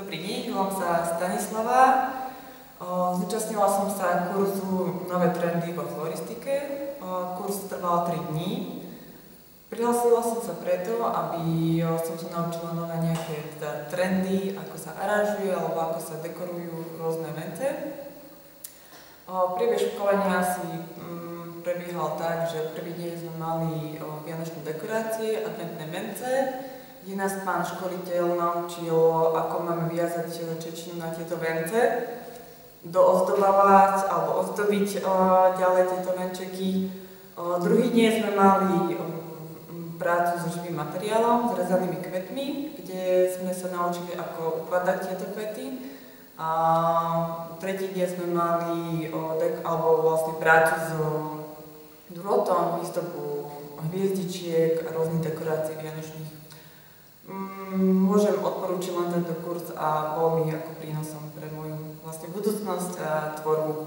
Dobrý deň, volám sa Stanislava. Zúčastnila som sa kurzu Nové trendy vo floristike. Kurz trval 3 dní. Prihlásila som sa preto, aby som sa naučila nové nejaké trendy, ako sa aranžuje alebo ako sa dekorujú rôzne vence. Priebeh školenia si prebiehal tak, že prvý deň sme mali vianočné dekorácie, adventné vence, kde nás pán školiteľ naučil, ako máme viazať čečinu na tieto vence, doozdobávať alebo ozdobiť ďalej tieto venčeky. Druhý deň sme mali prácu so živým materiálom, s rezanými kvetmi, kde sme sa naučili, ako ukladať tieto kvety. A tretí deň sme mali vlastne prácu s drôtom, výstavbu hviezdičiek a rôznych dekorácií vianočných. Môžem odporúčiť len tento kurz a bol mi ako prínosom pre moju vlastne budúcnosť a tvorbu.